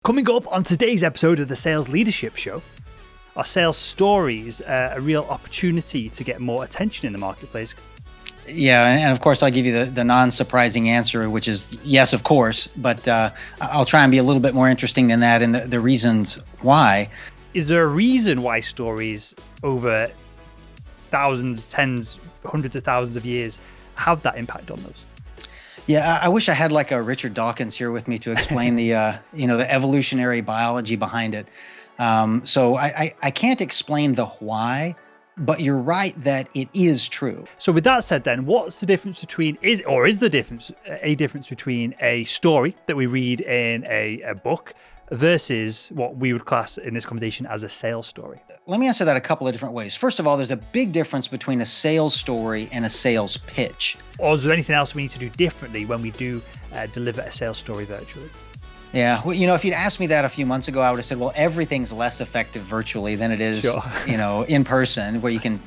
Coming up on today's episode of the Sales Leadership Show, are sales stories a real opportunity to get more attention in the marketplace? Yeah, and of course, I'll give you the non-surprising answer, which is yes, of course, but I'll try and be a little bit more interesting than that and the reasons why. Is there a reason why stories over thousands, tens, hundreds of thousands of years have that impact on those? Yeah, I wish I had like a Richard Dawkins here with me to explain the evolutionary biology behind it. So I can't explain the why, but you're right that it is true. So with that said then, what's the difference between, is the difference between a story that we read in a book versus what we would class in this conversation as a sales story? Let me answer that a couple of different ways. First of all, there's a big difference between a sales story and a sales pitch. Or is there anything else we need to do differently when we do deliver a sales story virtually? Yeah, well, if you'd asked me that a few months ago, I would have said, well, everything's less effective virtually than it is, Sure. In person, where you can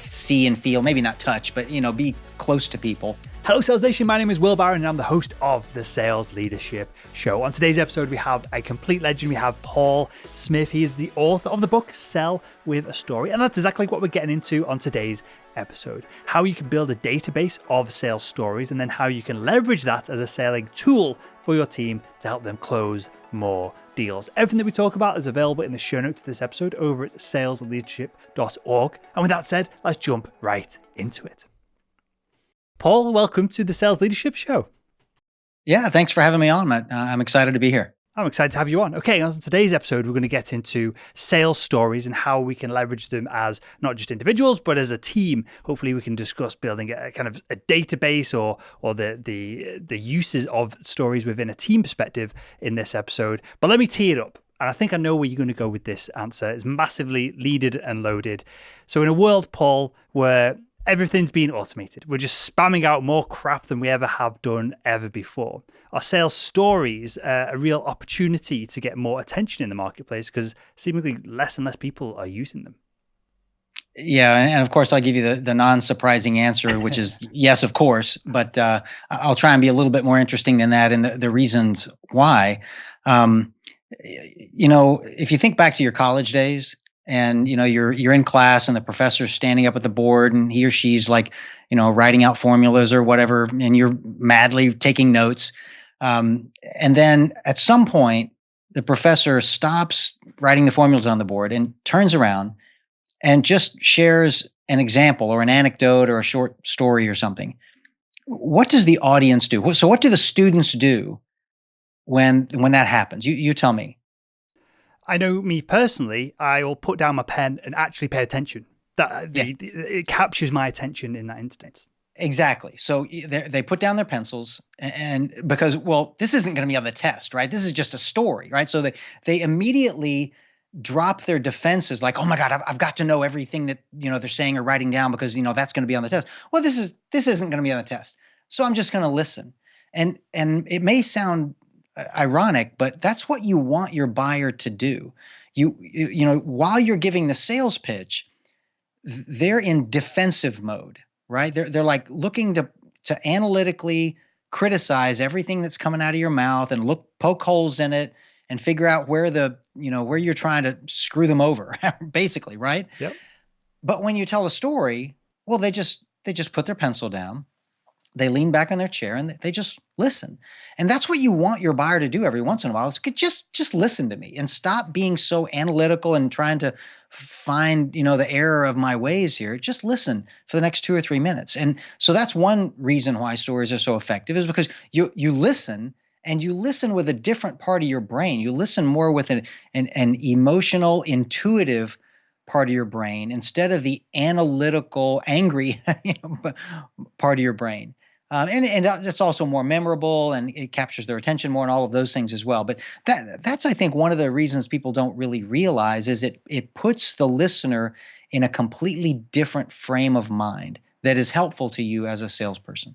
see and feel, maybe not touch, but, be close to people. Hello, Sales Nation. My name is Will Barron, and I'm the host of the Sales Leadership Show. On today's episode, we have a complete legend. We have Paul Smith. He is the author of the book, Sell with a Story. And that's exactly what we're getting into on today's episode. How you can build a database of sales stories, and then how you can leverage that as a selling tool for your team to help them close more deals. Everything that we talk about is available in the show notes of this episode over at salesleadership.org. And with that said, let's jump right into it. Paul, welcome to the Sales Leadership Show. Yeah, thanks for having me on, Matt. I'm excited to be here. I'm excited to have you on. Okay, on today's episode, we're going to get into sales stories and how we can leverage them as not just individuals, but as a team. Hopefully, we can discuss building a kind of a database or the uses of stories within a team perspective in this episode. But let me tee it up. And I think I know where you're going to go with this answer. It's massively leaded and loaded. So in a world, Paul, where everything's being automated, we're just spamming out more crap than we ever have done ever before. Are sales stories a real opportunity to get more attention in the marketplace because seemingly less and less people are using them? Yeah, and of course, I'll give you the non-surprising answer, which is yes, of course, but I'll try and be a little bit more interesting than that and the reasons why. If you think back to your college days, and you're in class and the professor's standing up at the board and he or she's like writing out formulas or whatever, and you're madly taking notes, and then at some point the professor stops writing the formulas on the board and turns around and just shares an example or an anecdote or a short story or something. What does the audience do? So what do the students do when that happens? You tell me. I know me personally, I will put down my pen and actually pay attention. It captures my attention in that instance. Exactly. So they put down their pencils and because, well, this isn't going to be on the test, right? This is just a story, right? So they immediately drop their defenses like, oh my God, I've got to know everything that, they're saying or writing down because, that's going to be on the test. Well, this isn't going to be on the test. So I'm just going to listen. And it may sound ironic, but that's what you want your buyer to do. While you're giving the sales pitch, they're in defensive mode, right? They're like looking to analytically criticize everything that's coming out of your mouth and poke holes in it and figure out where you're trying to screw them over, basically, right? Yep. But when you tell a story, well, they just put their pencil down. They lean back on their chair and they just listen. And that's what you want your buyer to do every once in a while is just listen to me and stop being so analytical and trying to find, the error of my ways here. Just listen for the next 2 or 3 minutes. And so that's one reason why stories are so effective is because you listen and you listen with a different part of your brain. You listen more with an emotional, intuitive part of your brain instead of the analytical, angry part of your brain. And it's also more memorable and it captures their attention more and all of those things as well. But that's, I think, one of the reasons people don't really realize is it puts the listener in a completely different frame of mind that is helpful to you as a salesperson.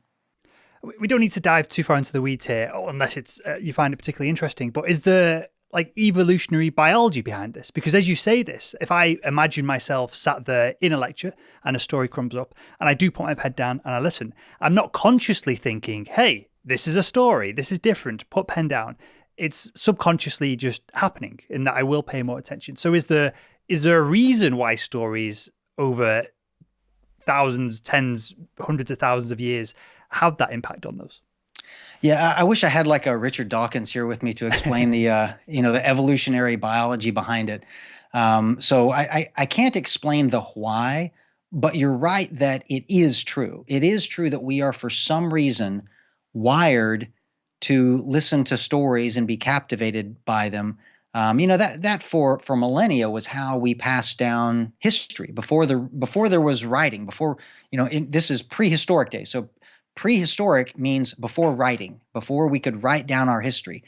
We don't need to dive too far into the weeds here, unless it's you find it particularly interesting. But is there like evolutionary biology behind this? Because as you say this, if I imagine myself sat there in a lecture and a story comes up and I do put my head down and I listen, I'm not consciously thinking, hey, this is a story, this is different, put pen down. it's subconsciously just happening, and that I will pay more attention. So is there a reason why stories over thousands, tens, hundreds of thousands of years have that impact on those? Yeah, I wish I had like a Richard Dawkins here with me to explain the the evolutionary biology behind it. So I can't explain the why, but you're right that it is true. It is true that we are for some reason wired to listen to stories and be captivated by them. That for millennia was how we passed down history before there was writing. Before this is prehistoric days. So prehistoric means before writing, before we could write down our history.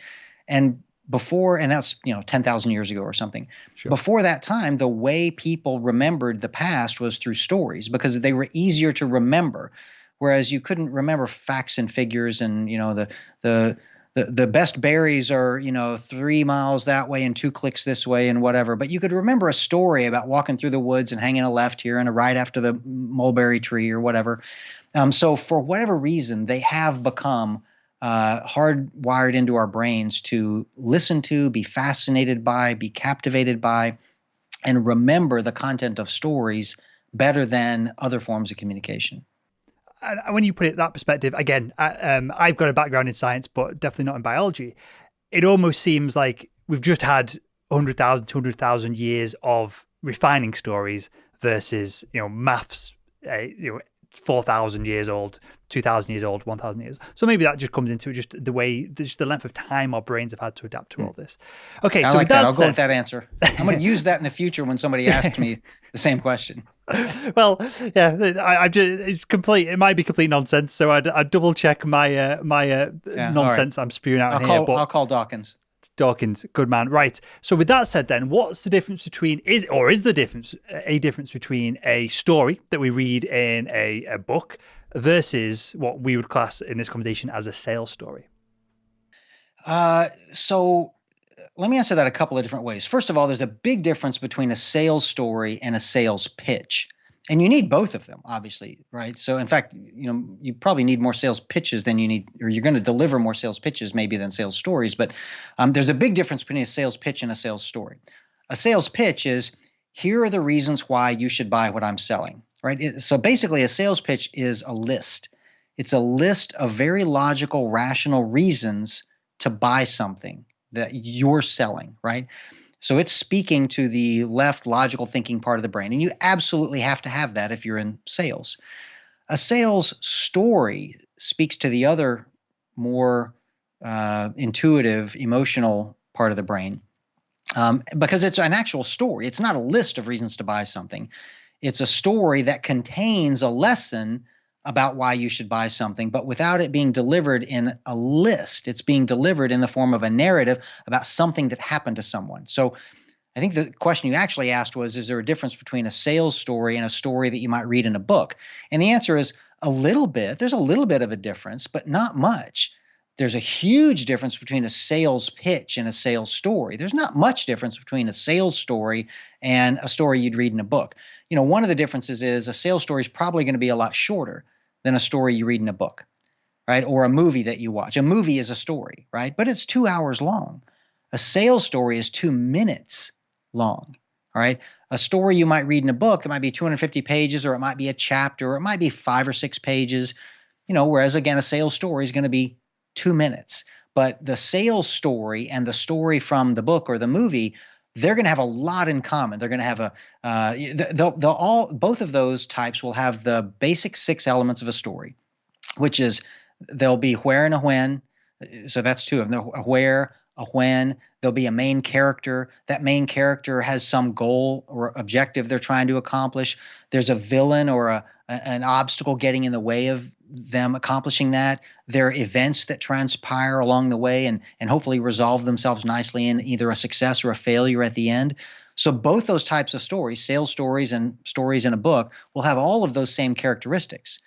And that's 10,000 years ago or something. Sure. Before that time, the way people remembered the past was through stories because they were easier to remember. Whereas you couldn't remember facts and figures, and the best berries are 3 miles that way and 2 clicks this way and whatever. But you could remember a story about walking through the woods and hanging a left here and a right after the mulberry tree or whatever. So for whatever reason, they have become hardwired into our brains to listen to, be fascinated by, be captivated by, and remember the content of stories better than other forms of communication. When you put it that perspective, again, I've got a background in science, but definitely not in biology. It almost seems like we've just had 100,000, 200,000 years of refining stories versus, maths, 4,000 years old, 2,000 years old, 1,000 years. So maybe that just comes into just the way, just the length of time our brains have had to adapt to all this. Okay, I so like that. I'll go with that answer. I'm going to use that in the future when somebody asks me the same question. Well, yeah, it's complete. It might be complete nonsense. So I'd double check my nonsense I'm spewing out here. I'll call Dawkins. Dawkins, good man. Right. So with that said, then, what's the difference between is the difference a difference between a story that we read in a book versus what we would class in this conversation as a sales story? So let me answer that a couple of different ways. First of all, there's a big difference between a sales story and a sales pitch. And you need both of them, obviously, right? So in fact, you probably need more sales pitches than you need, or you're going to deliver more sales pitches maybe than sales stories. But there's a big difference between a sales pitch and a sales story. A sales pitch is, here are the reasons why you should buy what I'm selling, right? So basically a sales pitch is a list. It's a list of very logical, rational reasons to buy something that you're selling, right? So it's speaking to the left logical thinking part of the brain. And you absolutely have to have that if you're in sales. A sales story speaks to the other more intuitive, emotional part of the brain because it's an actual story. It's not a list of reasons to buy something. It's a story that contains a lesson about why you should buy something, but without it being delivered in a list. It's being delivered in the form of a narrative about something that happened to someone. So I think the question you actually asked was, is there a difference between a sales story and a story that you might read in a book? And the answer is a little bit. There's a little bit of a difference, but not much. There's a huge difference between a sales pitch and a sales story. There's not much difference between a sales story and a story you'd read in a book. One of the differences is a sales story is probably going to be a lot shorter than a story you read in a book, right? Or a movie that you watch. A movie is a story, right? But it's 2 hours long. A sales story is 2 minutes long, all right? A story you might read in a book, it might be 250 pages, or it might be a chapter, or it might be 5 or 6 pages, whereas again, a sales story is going to be 2 minutes. But the sales story and the story from the book or the movie, they're going to have a lot in common. They're going to have both of those types will have the basic 6 elements of a story, which is there'll be where and a when. So that's 2 of them. A where, a when. There'll be a main character. That main character has some goal or objective they're trying to accomplish. There's a villain or an obstacle getting in the way of them accomplishing that. There are events that transpire along the way and hopefully resolve themselves nicely in either a success or a failure at the end. So both those types of stories, sales stories and stories in a book, will have all of those same characteristics.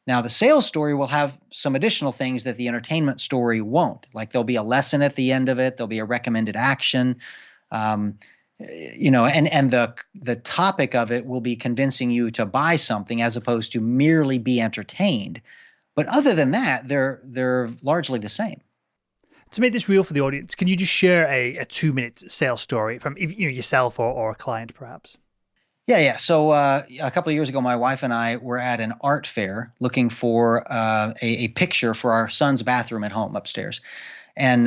Now, the sales story will have some additional things that the entertainment story won't. Like there'll be a lesson at the end of it. There'll be a recommended action. And the topic of it will be convincing you to buy something as opposed to merely be entertained. But other than that, they're largely the same. To make this real for the audience, can you just share a 2-minute sales story from yourself or a client, perhaps? Yeah. So a couple of years ago, my wife and I were at an art fair looking for a picture for our son's bathroom at home upstairs. And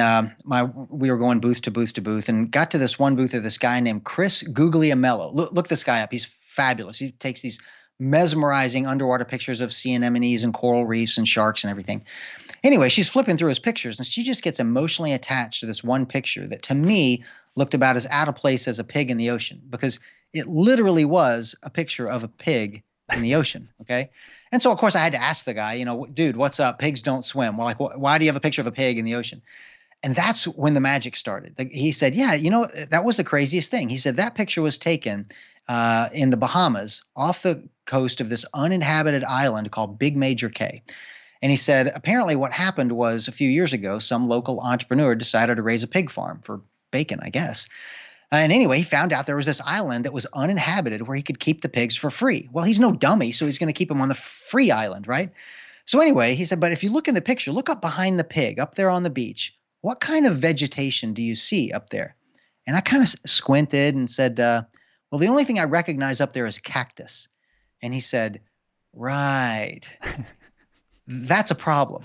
we were going booth to booth to booth, and got to this one booth of this guy named Chris Guglielmello. Look this guy up. He's fabulous. He takes these mesmerizing underwater pictures of sea anemones and coral reefs and sharks and everything. Anyway, she's flipping through his pictures, and she just gets emotionally attached to this one picture that, to me, looked about as out of place as a pig in the ocean, because it literally was a picture of a pig in the ocean. Okay. And so, of course, I had to ask the guy, dude, what's up? Pigs don't swim. Well, like, why do you have a picture of a pig in the ocean? And that's when the magic started. He said, yeah, that was the craziest thing. He said that picture was taken in the Bahamas off the coast of this uninhabited island called Big Major Cay. And he said, apparently what happened was a few years ago, some local entrepreneur decided to raise a pig farm for bacon, I guess. And anyway, he found out there was this island that was uninhabited where he could keep the pigs for free. Well, he's no dummy, so he's going to keep them on the free island, right? So anyway, he said, but if you look in the picture, look up behind the pig, up there on the beach. What kind of vegetation do you see up there? And I kind of squinted and said, well, the only thing I recognize up there is cactus. And he said, right. That's a problem.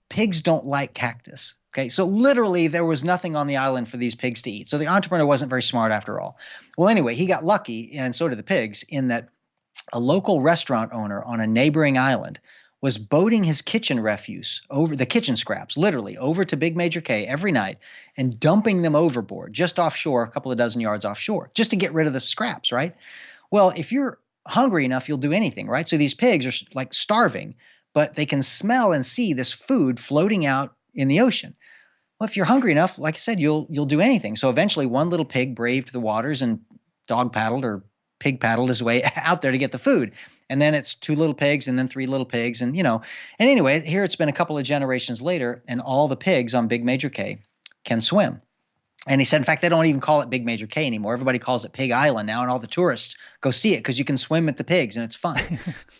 Pigs don't like cactus. Okay, so literally there was nothing on the island for these pigs to eat. So the entrepreneur wasn't very smart after all. Well, anyway, he got lucky, and so did the pigs, in that a local restaurant owner on a neighboring island was boating his kitchen refuse, over the kitchen scraps, literally over to Big Major Cay every night and dumping them overboard just offshore, a couple of dozen yards offshore, just to get rid of the scraps, right? Well, if you're hungry enough, you'll do anything, right? So these pigs are like starving, but they can smell and see this food floating out in the ocean. Well, if you're hungry enough, like I said, you'll do anything. So eventually one little pig braved the waters and dog paddled or pig paddled his way out there to get the food. And then it's 2 little pigs and then 3 little pigs. And anyway, here it's been a couple of generations later, and all the pigs on Big Major Cay can swim. And he said, in fact, they don't even call it Big Major Cay anymore. Everybody calls it Pig Island now, and all the tourists go see it because you can swim at the pigs and it's fun.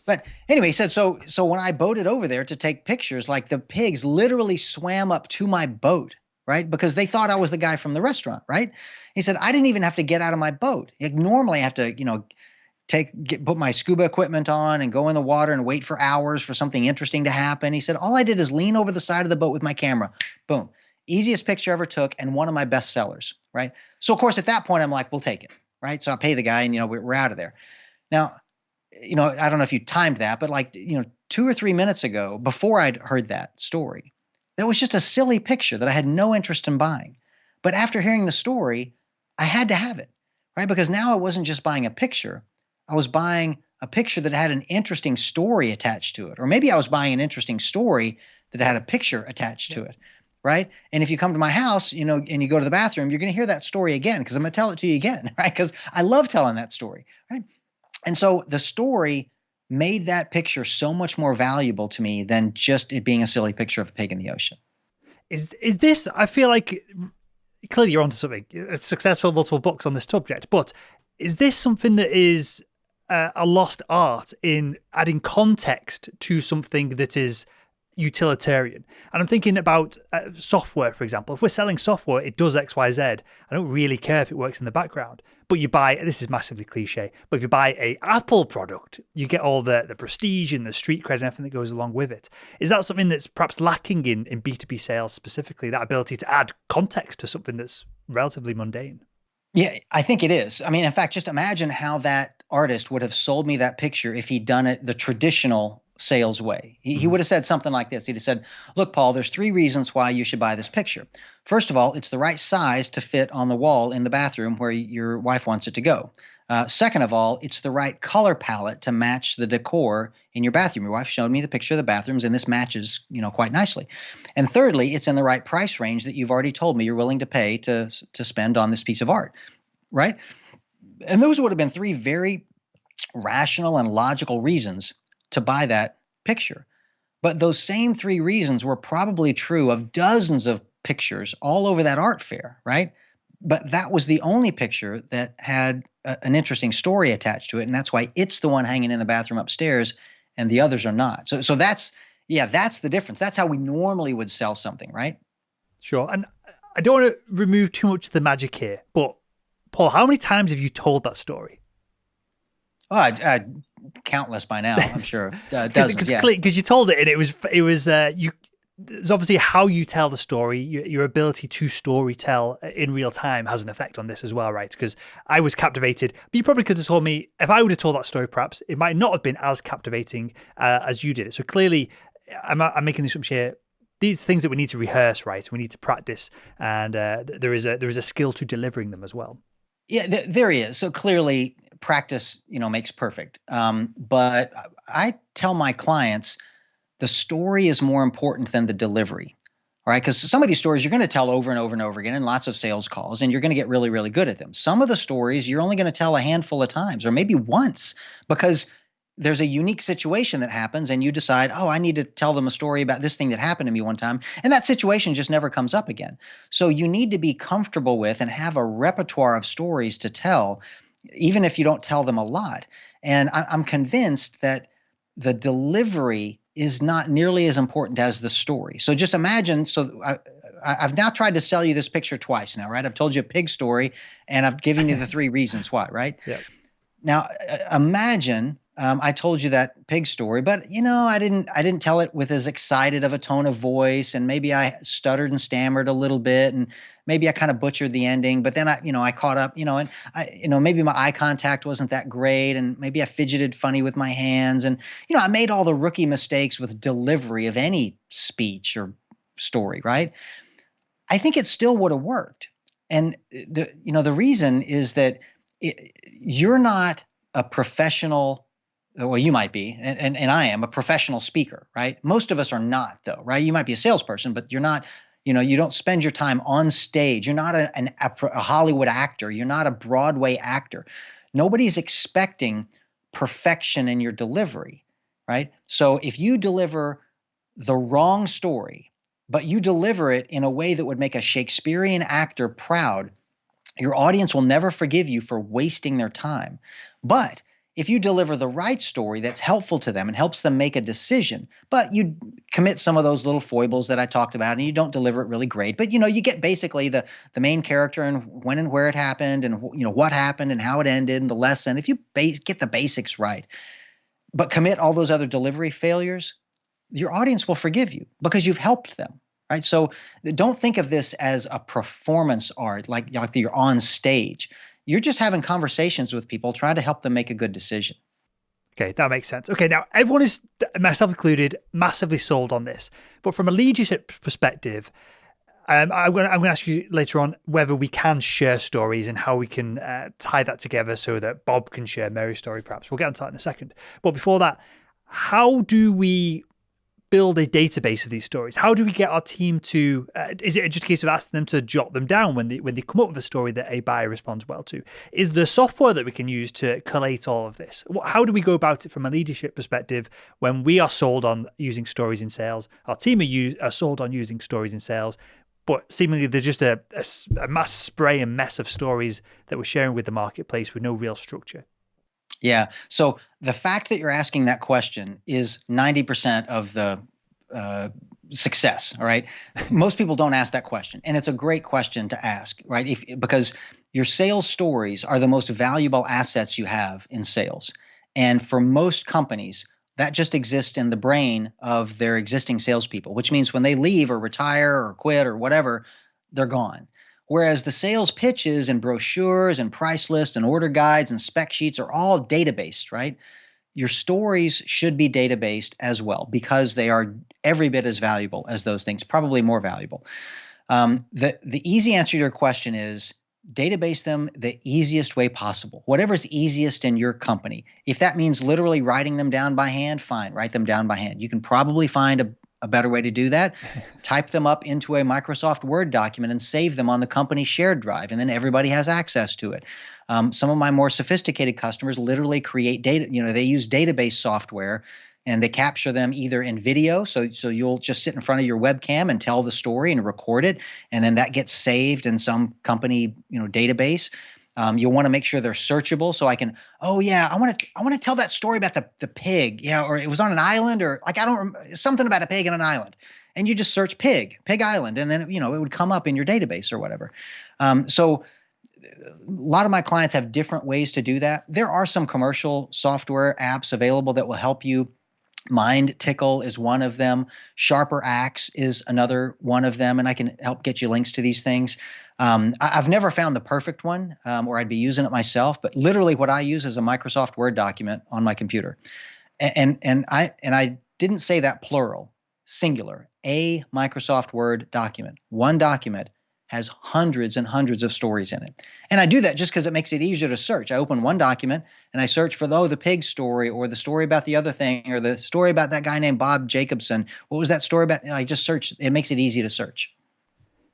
But anyway, he said, so when I boated over there to take pictures, like, the pigs literally swam up to my boat, right? Because they thought I was the guy from the restaurant, right? He said, I didn't even have to get out of my boat. Like, normally I have to, put my scuba equipment on and go in the water and wait for hours for something interesting to happen. He said, all I did is lean over the side of the boat with my camera. Boom. Easiest picture I ever took, and one of my best sellers, right? So, of course, at that point, I'm like, we'll take it, right? So I pay the guy, and, we're out of there. Now, I don't know if you timed that, but 2 or 3 minutes ago, before I'd heard that story, that was just a silly picture that I had no interest in buying. But after hearing the story, I had to have it, right? Because now I wasn't just buying a picture. I was buying a picture that had an interesting story attached to it. Or maybe I was buying an interesting story that had a picture attached to it, right? And if you come to my house, and you go to the bathroom, you're going to hear that story again, because I'm going to tell it to you again, right? Because I love telling that story, right? And so the story made that picture so much more valuable to me than just it being a silly picture of a pig in the ocean. Is this, I feel like, clearly you're onto something, successful multiple books on this subject, but is this something that is a lost art in adding context to something that is utilitarian? And I'm thinking about software, for example. If we're selling software, it does X, Y, Z. I don't really care if it works in the background. But you buy, this is massively cliche, but if you buy a Apple product, you get all the prestige and the street cred and everything that goes along with it. Is that something that's perhaps lacking in B2B sales specifically, that ability to add context to something that's relatively mundane? Yeah, I think it is. I mean, in fact, just imagine how that artist would have sold me that picture if he'd done it the traditional sales way. He would have said something like this. He'd have said, look, Paul, there's 3 reasons why you should buy this picture. First of all, it's the right size to fit on the wall in the bathroom where your wife wants it to go. Second of all, it's the right color palette to match the decor in your bathroom. Your wife showed me the picture of the bathrooms, and this matches, quite nicely. And thirdly, it's in the right price range that you've already told me you're willing to pay to spend on this piece of art, right? And those would have been 3 very rational and logical reasons to buy that picture. But those same 3 reasons were probably true of dozens of pictures all over that art fair, right? But that was the only picture that had an interesting story attached to it, and that's why it's the one hanging in the bathroom upstairs and the others are not. So that's the difference. That's how we normally would sell something, right? Sure. And I don't want to remove too much of the magic here, but Paul, how many times have you told that story? Oh, countless by now, I'm sure. Dozens, yeah. Because you told it, and it was you. There's obviously how you tell the story, your ability to story tell in real time has an effect on this as well, right? Because I was captivated, but you probably could have told me if I would have told that story, perhaps it might not have been as captivating as you did it. So clearly, I'm making this assumption here. These things that we need to rehearse, right? We need to practice, and there is a skill to delivering them as well. Yeah, there he is. So clearly, practice, makes perfect. But I tell my clients the story is more important than the delivery. All right. Because some of these stories you're going to tell over and over and over again in lots of sales calls, and you're going to get really, really good at them. Some of the stories you're only going to tell a handful of times or maybe once because there's a unique situation that happens and you decide, oh, I need to tell them a story about this thing that happened to me one time. And that situation just never comes up again. So you need to be comfortable with and have a repertoire of stories to tell, even if you don't tell them a lot. And I'm convinced that the delivery is not nearly as important as the story. So just imagine, I've now tried to sell you this picture twice now, right? I've told you a pig story and I've given you the 3 reasons why, right? Yeah. Now imagine I told you that pig story, but I didn't tell it with as excited of a tone of voice, and maybe I stuttered and stammered a little bit, and maybe I kind of butchered the ending. But then I caught up, and maybe my eye contact wasn't that great, and maybe I fidgeted funny with my hands, and I made all the rookie mistakes with delivery of any speech or story, right? I think it still would have worked, and the reason is that you're not a professional. Well, you might be, and I am a professional speaker, right? Most of us are not, though, right? You might be a salesperson, but you're not, you don't spend your time on stage. You're not a Hollywood actor. You're not a Broadway actor. Nobody's expecting perfection in your delivery, right? So if you deliver the wrong story, but you deliver it in a way that would make a Shakespearean actor proud, your audience will never forgive you for wasting their time. But if you deliver the right story that's helpful to them and helps them make a decision, but you commit some of those little foibles that I talked about and you don't deliver it really great, but you get basically the main character and when and where it happened and what happened and how it ended and the lesson. If you get the basics right, but commit all those other delivery failures, your audience will forgive you because you've helped them. Right. So don't think of this as a performance art, like you're on stage. You're just having conversations with people, trying to help them make a good decision. Okay, that makes sense. Okay, now everyone is, myself included, massively sold on this. But from a leadership perspective, I'm going to ask you later on whether we can share stories and how we can tie that together so that Bob can share Mary's story, perhaps. We'll get into that in a second. But before that, how do we build a database of these stories? How do we get our team to, is it just a case of asking them to jot them down when they come up with a story that a buyer responds well to? Is there software that we can use to collate all of this? How do we go about it from a leadership perspective when we are sold on using stories in sales? Our team are sold on using stories in sales, but seemingly they're just a mass spray and mess of stories that we're sharing with the marketplace with no real structure. Yeah. So the fact that you're asking that question is 90% of the success. All right. Most people don't ask that question. And it's a great question to ask, right? Because your sales stories are the most valuable assets you have in sales. And for most companies, that just exists in the brain of their existing salespeople, which means when they leave or retire or quit or whatever, they're gone. Whereas the sales pitches and brochures and price lists and order guides and spec sheets are all data-based, right? Your stories should be data-based as well because they are every bit as valuable as those things, probably more valuable. The easy answer to your question is database them the easiest way possible, whatever's easiest in your company. If that means literally writing them down by hand, fine, write them down by hand. You can probably find a better way to do that. Type them up into a Microsoft Word document and save them on the company shared drive, and then everybody has access to it. Some of my more sophisticated customers literally create data. They use database software and they capture them either in video. So you'll just sit in front of your webcam and tell the story and record it, and then that gets saved in some company database. You'll want to make sure they're searchable, so I can. Oh yeah, I want to tell that story about the pig. Yeah, or it was on an island, or like something about a pig on an island, and you just search Pig Island, and then it would come up in your database or whatever. So a lot of my clients have different ways to do that. There are some commercial software apps available that will help you. Mind Tickle is one of them. Sharper Axe is another one of them, and I can help get you links to these things. I've never found the perfect one, or I'd be using it myself. But literally, what I use is a Microsoft Word document on my computer, and I didn't say that plural, singular. A Microsoft Word document, one document has hundreds and hundreds of stories in it. And I do that just because it makes it easier to search. I open one document and I search for, the pig story, or the story about the other thing, or the story about that guy named Bob Jacobson. What was that story about? I just search. It makes it easy to search.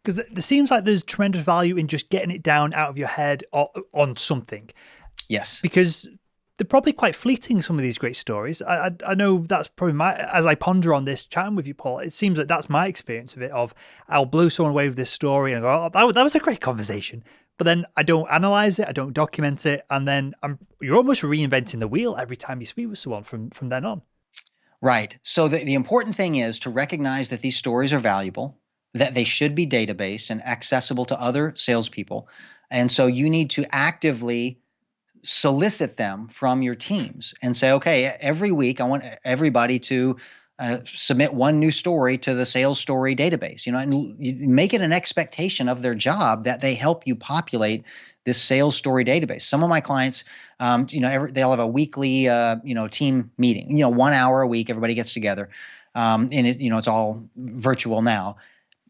Because there seems like there's tremendous value in just getting it down out of your head on something. Yes. Because they're probably quite fleeting, some of these great stories. I know that's probably as I ponder on this chatting with you, Paul, it seems that that's my experience of it, I'll blow someone away with this story and go, oh, that was a great conversation. But then I don't analyze it, I don't document it, and then you're almost reinventing the wheel every time you speak with someone from then on. Right. So the important thing is to recognize that these stories are valuable, that they should be databased and accessible to other salespeople. And so you need to actively solicit them from your teams and say, okay, every week I want everybody to submit one new story to the sales story database, and you make it an expectation of their job that they help you populate this sales story database. Some of my clients, they'll have a weekly, team meeting, 1 hour a week, everybody gets together. And it's all virtual now.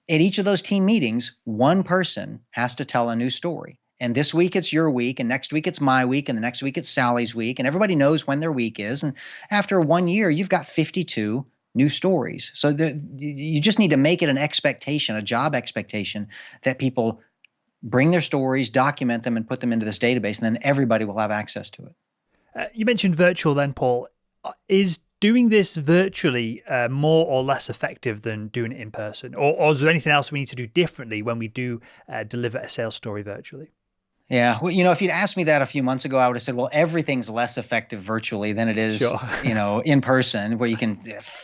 At each of those team meetings, one person has to tell a new story. And this week it's your week, and next week it's my week, and the next week it's Sally's week, and everybody knows when their week is. And after 1 year, you've got 52 new stories. So you just need to make it an expectation, a job expectation, that people bring their stories, document them, and put them into this database, and then everybody will have access to it. You mentioned virtual then, Paul. Is doing this virtually more or less effective than doing it in person? Or is there anything else we need to do differently when we do deliver a sales story virtually? Yeah. Well, if you'd asked me that a few months ago, I would have said, well, everything's less effective virtually than it is, sure. In person, where you can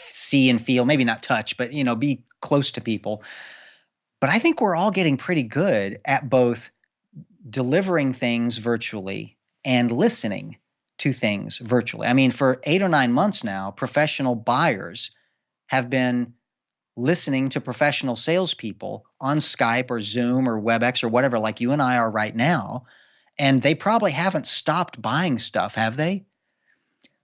see and feel, maybe not touch, but, be close to people. But I think we're all getting pretty good at both delivering things virtually and listening to things virtually. I mean, for 8 or 9 months now, professional buyers have been listening to professional salespeople on Skype or Zoom or WebEx or whatever, like you and I are right now. And they probably haven't stopped buying stuff, have they?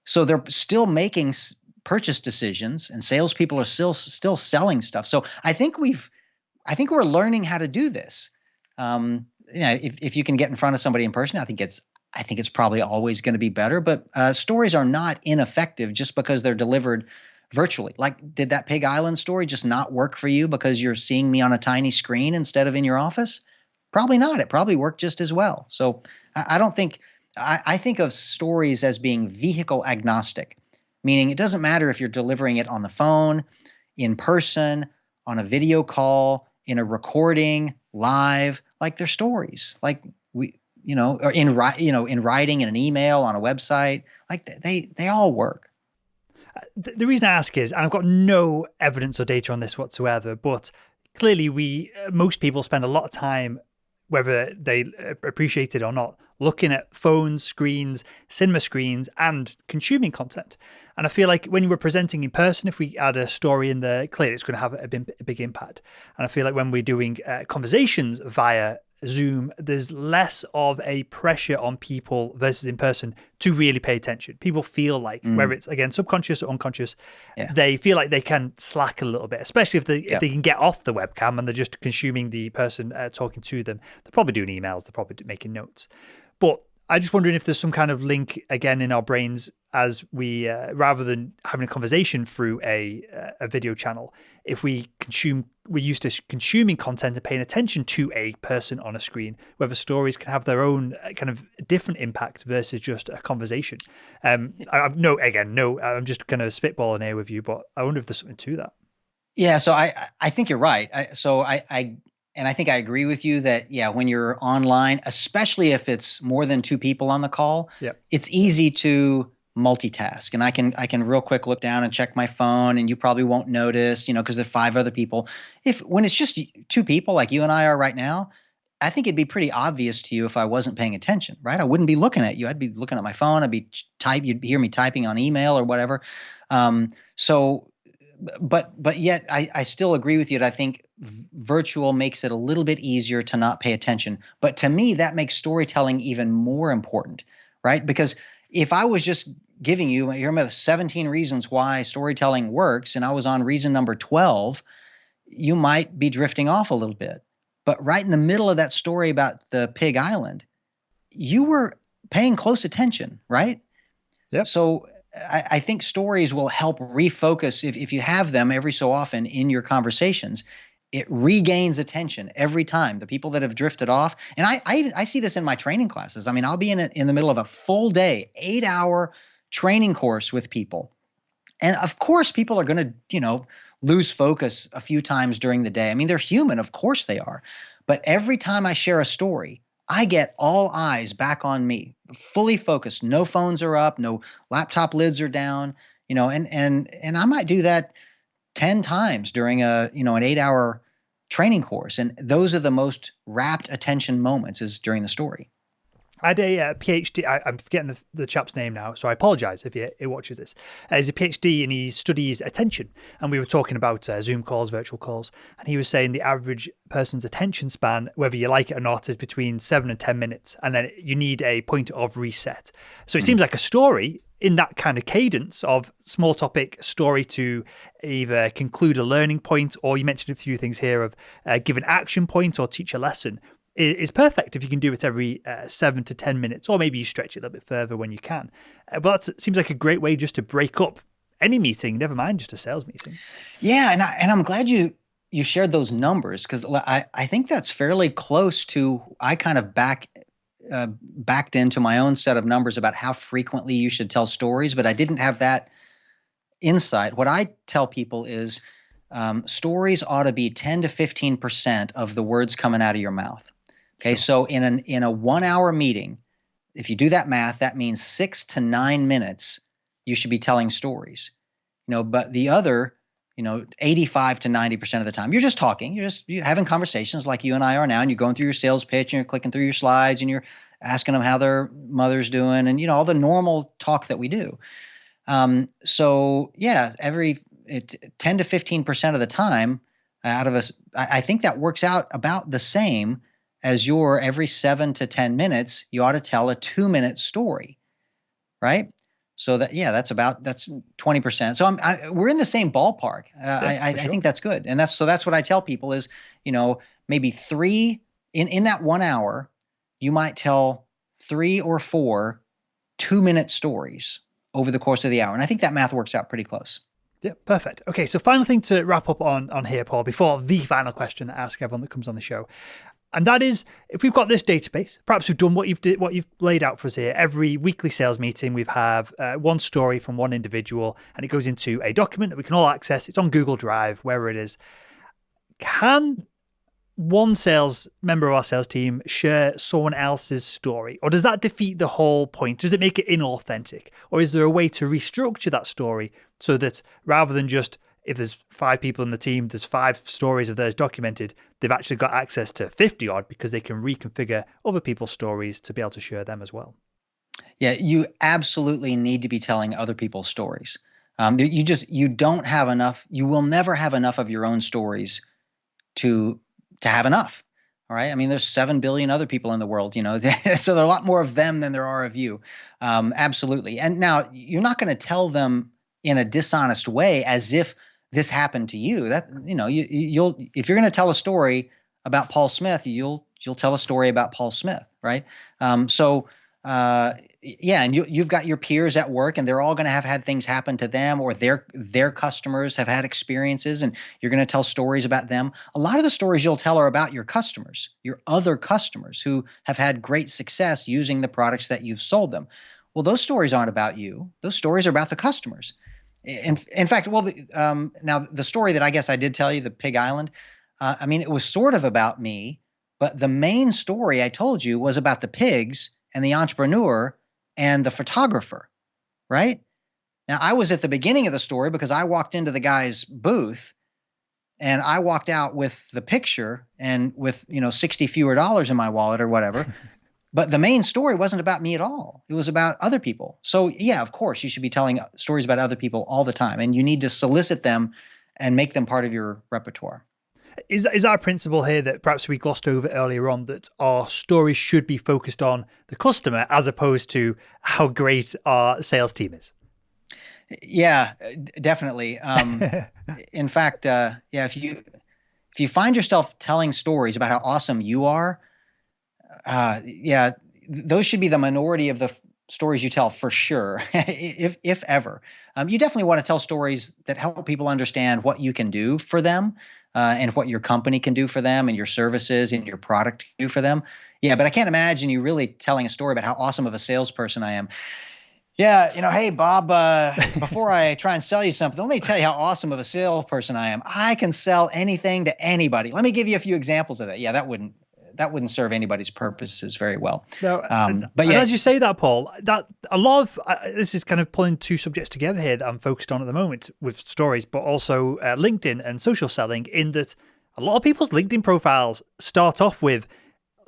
So they're still making purchase decisions, and salespeople are still selling stuff. So I think we're learning how to do this. If you can get in front of somebody in person, I think it's probably always going to be better. But stories are not ineffective just because they're delivered virtually. Like, did that Pig Island story just not work for you because you're seeing me on a tiny screen instead of in your office? Probably not. It probably worked just as well. So I don't think I think of stories as being vehicle agnostic, meaning it doesn't matter if you're delivering it on the phone, in person, on a video call, in a recording, live. Like, they're stories. Like, or in writing, in an email, on a website. Like, they all work. The reason I ask is, and I've got no evidence or data on this whatsoever, but clearly most people spend a lot of time, whether they appreciate it or not, looking at phones, screens, cinema screens, and consuming content. And I feel like when you were presenting in person, if we add a story in there, clearly it's going to have a big impact. And I feel like when we're doing conversations via Zoom, there's less of a pressure on people versus in person to really pay attention. People feel like, whether it's, again, subconscious or unconscious, they feel like they can slack a little bit, especially if they can get off the webcam and they're just consuming the person talking to them. They're probably doing emails, they're probably making notes. But I'm just wondering if there's some kind of link, again, in our brains as we, rather than having a conversation through a video channel, if we're used to consuming content and paying attention to a person on a screen, whether stories can have their own kind of different impact versus just a conversation. I'm just kind of spitballing here with you, but I wonder if there's something to that. Yeah, so I think you're right. I think I agree with you that, when you're online, especially if it's more than two people on the call, it's easy to multitask, and I can real quick look down and check my phone, and you probably won't notice, because there are five other people. If When it's just two people like you and I are right now, I think it'd be pretty obvious to you if I wasn't paying attention, right? I wouldn't be looking at you. I'd be looking at my phone. I'd be you'd hear me typing on email or whatever. So, but yet I still agree with you that I think virtual makes it a little bit easier to not pay attention. But to me, that makes storytelling even more important, right? Because if I was just giving you, here are 17 reasons why storytelling works, and I was on reason number 12, you might be drifting off a little bit. But right in the middle of that story about the Pig Island, you were paying close attention, right? Yep. So I think stories will help refocus if you have them every so often in your conversations. It regains attention every time. The people that have drifted off, and I see this in my training classes. I mean, I'll be in the middle of a full day, 8-hour training course with people, and of course, people are going to lose focus a few times during the day. I mean, they're human, of course they are, but every time I share a story, I get all eyes back on me, fully focused. No phones are up, no laptop lids are down, and I might do that 10 times during an 8-hour training course. And those are the most rapt attention moments, is during the story. I had a PhD. I'm forgetting the chap's name now, so I apologize if he watches this. He's a PhD and he studies attention. And we were talking about Zoom calls, virtual calls. And he was saying the average person's attention span, whether you like it or not, is between 7 and 10 minutes. And then you need a point of reset. So it seems like a story in that kind of cadence of small topic story to either conclude a learning point, or you mentioned a few things here of give an action point or teach a lesson, is perfect if you can do it every 7 to 10 minutes, or maybe you stretch it a little bit further when you can. But that seems like a great way just to break up any meeting, never mind just a sales meeting. Yeah, and I'm glad you shared those numbers, because I think that's fairly close to, I kind of backed into my own set of numbers about how frequently you should tell stories, but I didn't have that insight. What I tell people is stories ought to be 10 to 15% of the words coming out of your mouth. Okay, Sure. so in a 1-hour meeting, if you do that math, that means 6 to 9 minutes you should be telling stories. But the other, 85 to 90% of the time, you're just talking, you're having conversations like you and I are now, and you're going through your sales pitch, and you're clicking through your slides, and you're asking them how their mother's doing, and all the normal talk that we do. So yeah, 10 to 15% of the time out of us, I think that works out about the same as your every 7 to 10 minutes, you ought to tell a 2-minute story, right? So that's 20%. So we're in the same ballpark. I Sure. think that's good. And that's what I tell people is, maybe three in that 1 hour, you might tell 3 or 4 2-minute stories over the course of the hour. And I think that math works out pretty close. Yeah, perfect. Okay, so final thing to wrap up on here, Paul, before the final question that I ask everyone that comes on the show. And that is, if we've got this database, perhaps we've done what you've laid out for us here. Every weekly sales meeting, we have one story from one individual, and it goes into a document that we can all access. It's on Google Drive, wherever it is. Can one sales member of our sales team share someone else's story, or does that defeat the whole point? Does it make it inauthentic, or is there a way to restructure that story so that rather than just, if there's 5 people in the team, there's 5 stories of theirs documented, they've actually got access to 50 odd because they can reconfigure other people's stories to be able to share them as well? Yeah, you absolutely need to be telling other people's stories. You don't have enough. You will never have enough of your own stories to have enough. All right. I mean, there's 7 billion other people in the world, so there are a lot more of them than there are of you. Absolutely. And now you're not going to tell them in a dishonest way as if this happened to you. That, you'll if you're going to tell a story about Paul Smith, you'll tell a story about Paul Smith, right? Yeah, and you've got your peers at work, and they're all going to have had things happen to them, or their customers have had experiences, and you're going to tell stories about them. A lot of the stories you'll tell are about your customers, your other customers who have had great success using the products that you've sold them. Well, those stories aren't about you. Those stories are about the customers. In fact, now the story that I guess I did tell you, the Pig Island, I mean, it was sort of about me, but the main story I told you was about the pigs and the entrepreneur and the photographer. right? Now, I was at the beginning of the story because I walked into the guy's booth and I walked out with the picture and with, 60 fewer dollars in my wallet or whatever. But the main story wasn't about me at all. It was about other people. So, yeah, of course, you should be telling stories about other people all the time, and you need to solicit them and make them part of your repertoire. Is that a principle here that perhaps we glossed over earlier on, that our stories should be focused on the customer as opposed to how great our sales team is? Yeah, definitely. In fact, yeah, if you find yourself telling stories about how awesome you are, yeah, those should be the minority of the stories you tell for sure, if ever. You definitely want to tell stories that help people understand what you can do for them, and what your company can do for them, and your services and your product can do for them. Yeah, but I can't imagine you really telling a story about how awesome of a salesperson I am. Yeah, hey, Bob, before I try and sell you something, let me tell you how awesome of a salesperson I am. I can sell anything to anybody. Let me give you a few examples of that. Yeah, that wouldn't serve anybody's purposes very well. No, But and yeah, as you say that, Paul, that a lot of this is kind of pulling two subjects together here that I'm focused on at the moment with stories, but also LinkedIn and social selling. In that, a lot of people's LinkedIn profiles start off with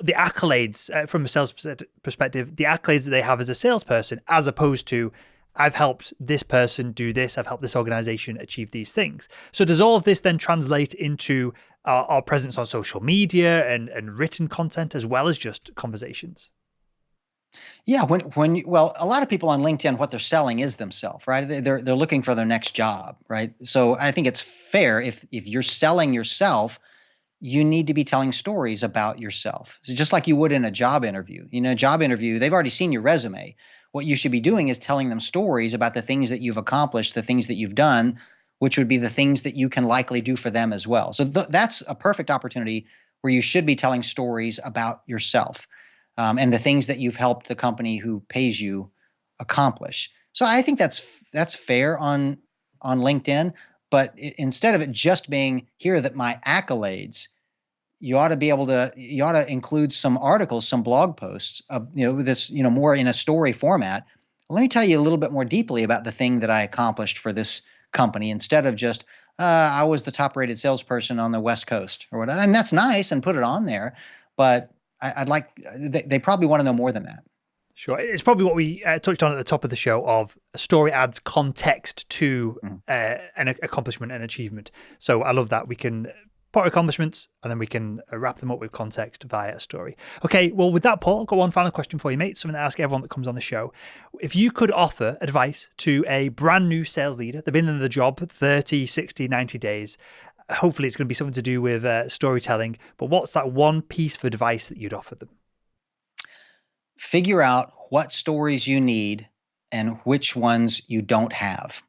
the accolades from a sales perspective, the accolades that they have as a salesperson, as opposed to I've helped this person do this, I've helped this organization achieve these things. So does all of this then translate into our presence on social media and written content as well as just conversations? yeah. Well, a lot of people on LinkedIn, what they're selling is themselves, right? They're looking for their next job, right? So I think it's fair if you're selling yourself, you need to be telling stories about yourself. So just like you would in a job interview. A job interview, they've already seen your resume. What you should be doing is telling them stories about the things that you've accomplished, the things that you've done, which would be the things that you can likely do for them as well. So that's a perfect opportunity where you should be telling stories about yourself, and the things that you've helped the company who pays you accomplish. So I think that's fair on LinkedIn. But instead of it just being here that my accolades, you ought to include some articles, some blog posts, this, more in a story format. Let me tell you a little bit more deeply about the thing that I accomplished for this company, instead of just, I was the top rated salesperson on the West Coast or whatever. And that's nice, and put it on there. But I'd like, they probably want to know more than that. Sure. It's probably what we touched on at the top of the show, of a story adds context to an accomplishment and achievement. So I love that. We can put accomplishments and then we can wrap them up with context via a story. Okay, well, with that, Paul, I've got one final question for you, mate. Something to ask everyone that comes on the show. If you could offer advice to a brand new sales leader, they've been in the job 30, 60, 90 days, hopefully it's going to be something to do with storytelling, but what's that one piece of advice that you'd offer them? Figure out what stories you need and which ones you don't have.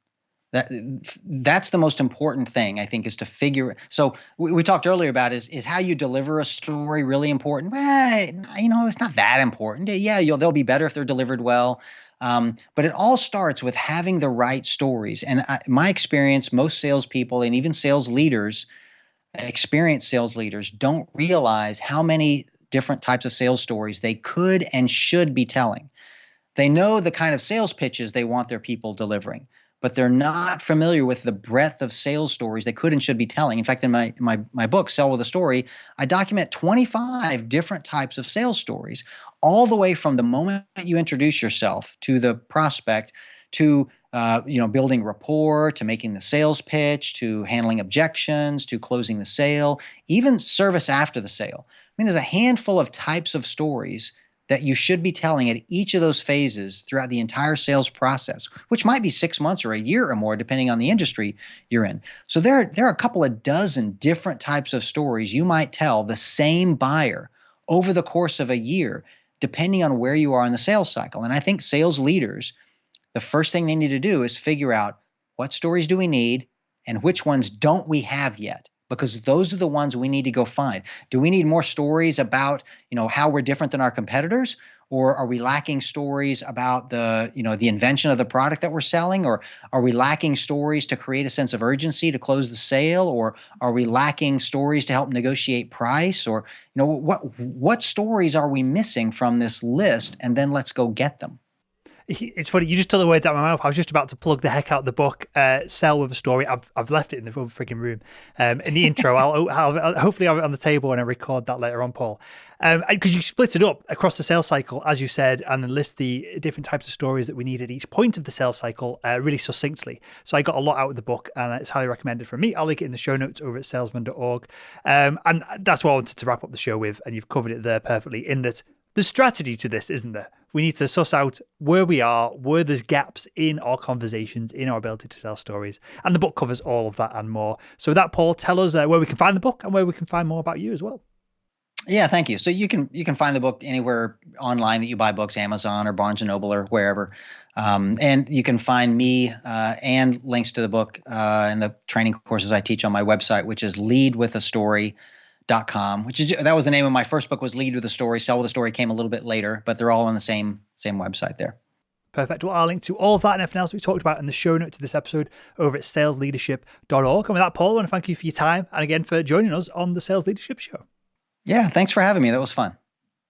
That's the most important thing, I think, is to figure. So we talked earlier about is how you deliver a story really important? Well, it's not that important. Yeah, they'll be better if they're delivered well. But it all starts with having the right stories. And my experience, most salespeople and even sales leaders, experienced sales leaders, don't realize how many different types of sales stories they could and should be telling. They know the kind of sales pitches they want their people delivering, but they're not familiar with the breadth of sales stories they could and should be telling. In fact, in my book, Sell with a Story, I document 25 different types of sales stories, all the way from the moment you introduce yourself to the prospect, to building rapport, to making the sales pitch, to handling objections, to closing the sale, even service after the sale. I mean, there's a handful of types of stories that you should be telling at each of those phases throughout the entire sales process, which might be 6 months or a year or more, depending on the industry you're in. So there are a couple of dozen different types of stories you might tell the same buyer over the course of a year, depending on where you are in the sales cycle. And I think sales leaders, the first thing they need to do is figure out, what stories do we need and which ones don't we have yet? Because those are the ones we need to go find. Do we need more stories about, how we're different than our competitors? Or are we lacking stories about the invention of the product that we're selling? Or are we lacking stories to create a sense of urgency to close the sale? Or are we lacking stories to help negotiate price? Or, what stories are we missing from this list? And then let's go get them. It's funny, you just took the words out of my mouth. I was just about to plug the heck out the book, Sell with a Story. I've left it in the freaking room. In the intro, I'll hopefully have it on the table when I record that later on, Paul. Because you split it up across the sales cycle, as you said, and then list the different types of stories that we need at each point of the sales cycle really succinctly. So I got a lot out of the book, and it's highly recommended from me. I'll link it in the show notes over at salesman.org. And that's what I wanted to wrap up the show with, and you've covered it there perfectly, in that there's strategy to this, isn't there? We need to suss out where we are, where there's gaps in our conversations, in our ability to tell stories. And the book covers all of that and more. So with that, Paul, tell us where we can find the book and where we can find more about you as well. Yeah, thank you. So you can find the book anywhere online that you buy books, Amazon or Barnes and Noble or wherever. And you can find me and links to the book and the training courses I teach on my website, which is leadwithastory.com, that was the name of my first book, was Lead with a Story. Sell with a Story came a little bit later, but they're all on the same website there. Perfect. Well, I'll link to all of that and everything else we talked about in the show notes to this episode over at salesleadership.org. And with that, Paul, I want to thank you for your time and again for joining us on the Sales Leadership Show. Yeah, thanks for having me. That was fun.